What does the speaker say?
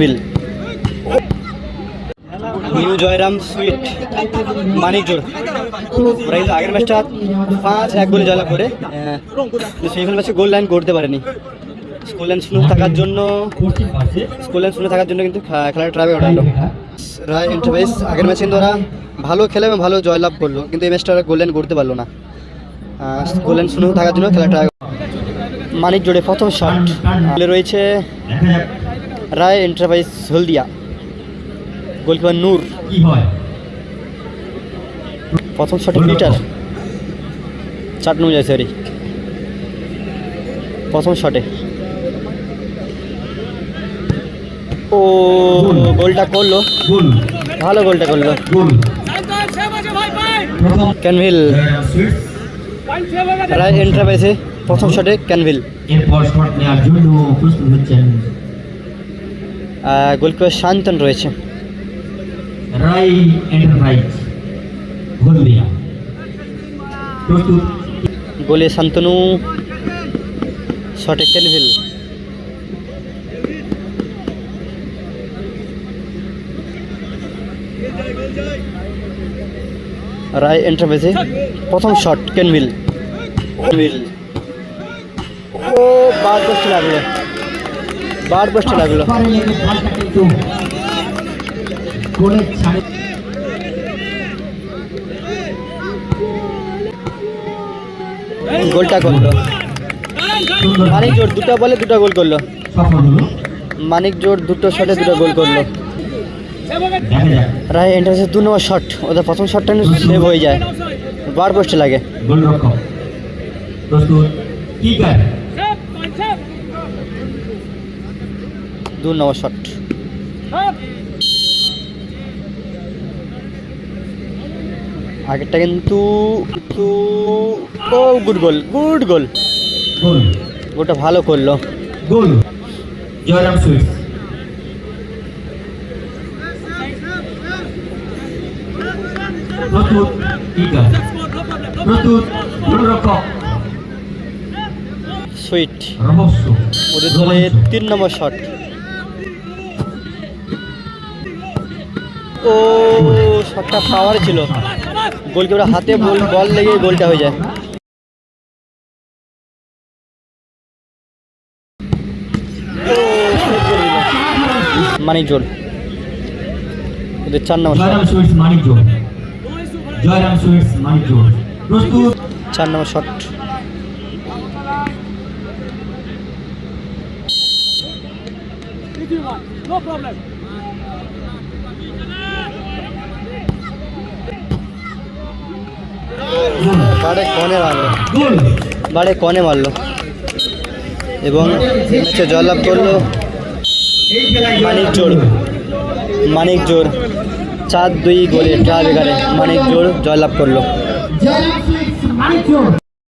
মিল new Jayram sweet মানিকজোড়। ওরা কিন্তু আগের ম্যাচটা 5-1 গোলে জয়লাভ করে সেমিফাইনাল ম্যাচে গোল লাইন করতে পারেনি। স্কোর লাইন শূন্য থাকার জন্য কিন্তু খেলাটা ট্রাইবে ওঠালো। রায় এন্টারপ্রাইজ আগের ম্যাচে কিন্তু ওরা ভালো খেলে এবং ভালো জয়লাভ করলো, কিন্তু এই ম্যাচটা ওরা গোল লাইন করতে পারলো না। গোল লাইন শূন্য থাকার জন্য খেলাটা মানিকজোড়ে প্রথম শট রয়েছে রায় এন্টারপ্রাইজ হলদিয়া। গোলকিপার নূর। প্রথম শটে পিটার 4 নম্বর যায় সরি প্রথম শটে ও গোলটা করলো, ভালো গোলটা করলো ক্যানভিল। রায় এন্টারপ্রাইজে প্রথম শটে ক্যানভিল। গোলকিপার শান্তন রয়েছে। রাই এন্টারপ্রাইজ হলদিয়া প্রস্তুত। গোলে শান্তনু, শটে ক্যানভিল। রায় এন্টারপ্রাইজে প্রথম শট ক্যানভিল। ও বার পোস্টে লাগলো, গোলটা করলো মানিকজোড়। 2টা বলে 2টা গোল করলো মানিকজোড়। 2টো শটে 2টা গোল করলো। রায় এন্টারপ্রাইজের 2 নম্বর শট, ওদের প্রথম শটটা সেভ হয়ে যায়, বার পোস্টে লাগে। 2 নম্বর শট। আগেরটা কিন্তু ও গুড গোল, গোলটা ভালো করলো। গোল জয়রাম সুইটস। প্রস্তুত কিকার, প্রস্তুত গোলরক্ষক সুইট। রহস্য ওদের দলে 3 নম্বর শট। ও শটটা পাওয়ার ছিল, গোলকিপারের হাতে বল লেগে গোলটা হয়ে যায়। মানিকজোড় ওদের 4 নম্বর শট। জয়রাম সুইটস মানিকজোড় প্রস্তুত। 4 নম্বর শট। বাড়ে কনে মারলো এবং ম্যাচে জয়লাভ করলো মানিকজোড় 4-2 গোলে ট্রাই ব্রেকারে মানিকজোড় জয়লাভ করলো।